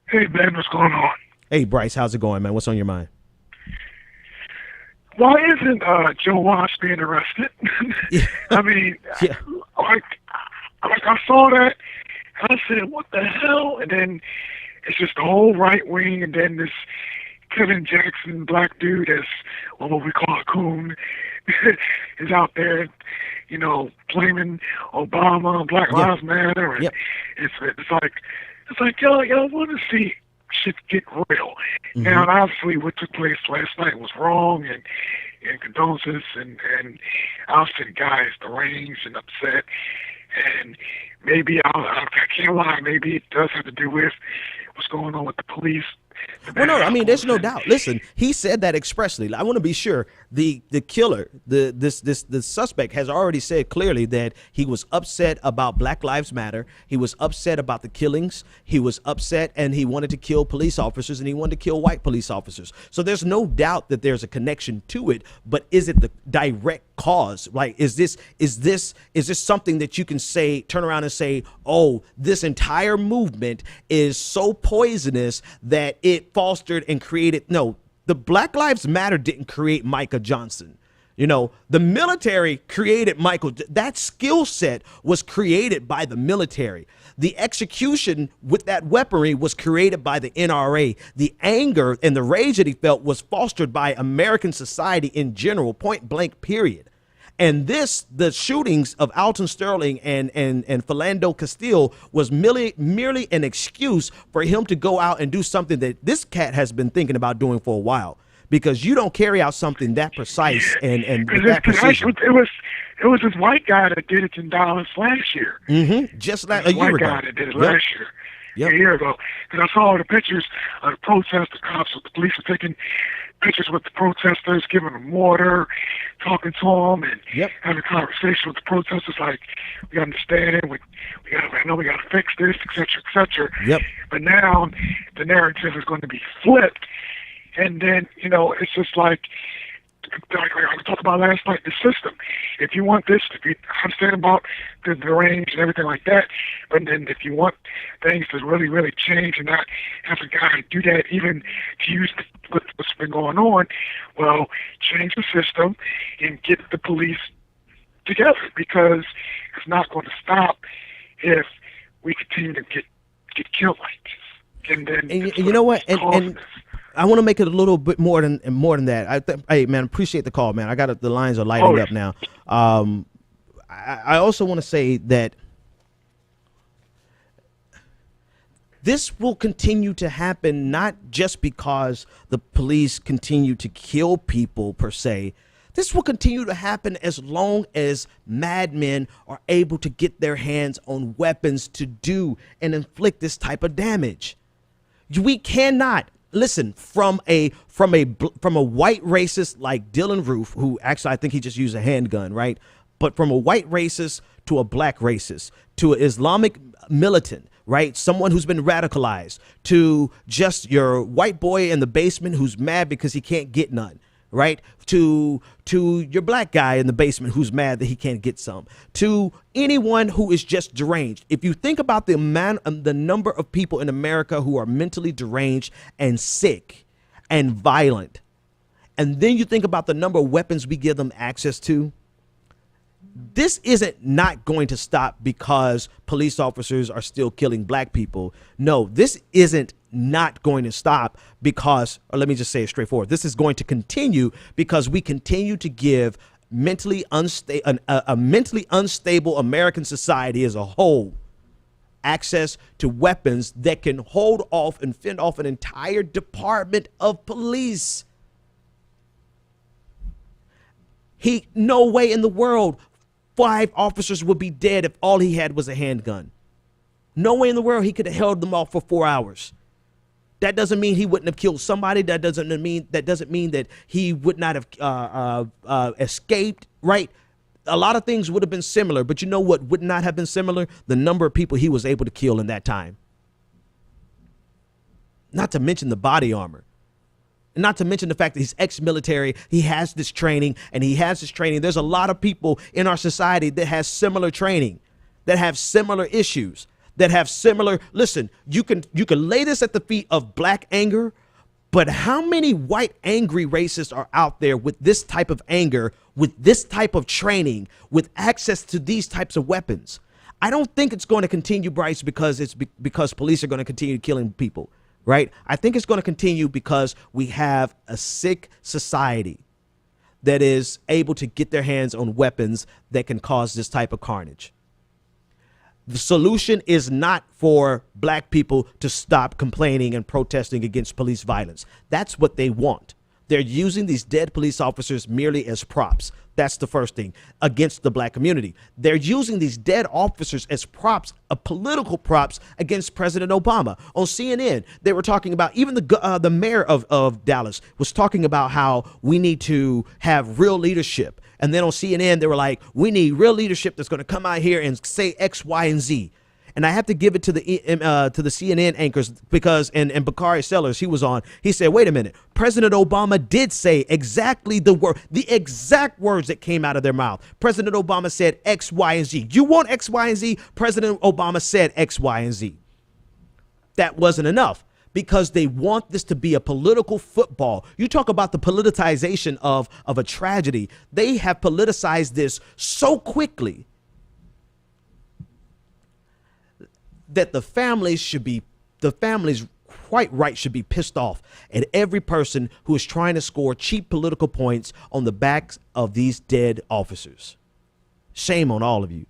Hey Ben, what's going on? Hey, Bryce, how's it going, man? What's on your mind? Why isn't Joe Walsh being arrested? Yeah, I mean, yeah, like, I saw that and I said, what the hell? And then it's just the whole right wing, and then this Kevin Jackson black dude that's what we call a coon is out there, blaming Obama and Black yep, Lives Matter, and yep. it's like y'all want to see shit get real. Hmm. Now, obviously, what took place last night was wrong, and condolences, and obviously the guy is deranged and upset, and maybe I can't lie, maybe it does have to do with what's going on with the police, the Well, bad no, I mean, apples, there's no and doubt. Listen, he said that expressly. I want to be sure the killer, the suspect has already said clearly that he was upset about Black Lives Matter. He was upset about the killings. He was upset and he wanted to kill police officers, and he wanted to kill white police officers. So there's no doubt that there's a connection to it. But is it the direct cause? Like, is this something that you can say, turn around and say, oh, this entire movement is so poisonous that it fostered and created? No, the Black Lives Matter didn't create Micah Johnson. The military created Michael. That skill set was created by the military. The execution with that weaponry was created by the NRA. The anger and the rage that he felt was fostered by American society in general, point blank, period. And the shootings of Alton Sterling and Philando Castile was merely an excuse for him to go out and do something that this cat has been thinking about doing for a while. Because you don't carry out something that precise and with that precision. it was this white guy that did it in Dallas last year. Just This like a year white ago. guy that did it Yep. last year. Yep. A year ago. Because I saw all the pictures of the protest, the cops, the police were taking pictures with the protesters, giving them water, talking to them, and Yep. having a conversation with the protesters like, we understand, I know we got to fix this, etc., etc. Yep. But now the narrative is going to be flipped. And then, it's just like I talked about last night, the system. If you want this, if you understand about the range and everything like that, but then if you want things to really, really change and not have a guy do that, even to use what's been going on, well, change the system and get the police together, because it's not going to stop if we continue to get killed like this. And then And you know what? And I want to make it a little bit more than that. Hey, man, appreciate the call, man. I got it. The lines are lighting up now. I also want to say that this will continue to happen, not just because the police continue to kill people per se. This will continue to happen as long as madmen are able to get their hands on weapons to do and inflict this type of damage. We cannot listen from a white racist like Dylan Roof, who actually I think he just used a handgun, right? But from a white racist to a black racist to an Islamic militant, right? Someone who's been radicalized, to just your white boy in the basement who's mad because he can't get none, right? To your black guy in the basement who's mad that he can't get some, to anyone who is just deranged. If you think about the number of people in America who are mentally deranged and sick and violent, and then you think about the number of weapons we give them access to, this isn't not going to stop because police officers are still killing black people. No, this isn't not going to stop because, or let me just say it straightforward, this is going to continue because we continue to give mentally a mentally unstable American society as a whole access to weapons that can hold off and fend off an entire department of police. No way in the world 5 officers would be dead if all he had was a handgun. No way in the world he could have held them off for 4 hours. That doesn't mean he wouldn't have killed somebody. That doesn't mean that he would not have escaped, right? A lot of things would have been similar, but you know what would not have been similar? The number of people he was able to kill in that time. Not to mention the body armor. Not to mention the fact that he's ex-military, he has this training, and he has this training. There's a lot of people in our society that has similar training, that have similar issues, that have similar. Listen, you can lay this at the feet of black anger, but how many white angry racists are out there with this type of anger, with this type of training, with access to these types of weapons? I don't think it's going to continue, Bryce, because because police are going to continue killing people, right? I think it's going to continue because we have a sick society that is able to get their hands on weapons that can cause this type of carnage. The solution is not for black people to stop complaining and protesting against police violence. That's what they want. They're using these dead police officers merely as props. That's the first thing, against the black community. They're using these dead officers as props, political props against President Obama. On CNN, they were talking about, even the mayor of Dallas was talking about how we need to have real leadership. And then on CNN, they were like, we need real leadership that's going to come out here and say X, Y, and Z. And I have to give it to the CNN anchors because, and Bakari Sellers, he was on, he said, wait a minute, President Obama did say exactly the exact words that came out of their mouth. President Obama said X, Y, and Z. You want X, Y, and Z? President Obama said X, Y, and Z. That wasn't enough, because they want this to be a political football. You talk about the politicization of a tragedy. They have politicized this so quickly that the families quite right should be pissed off at every person who is trying to score cheap political points on the backs of these dead officers. Shame on all of you.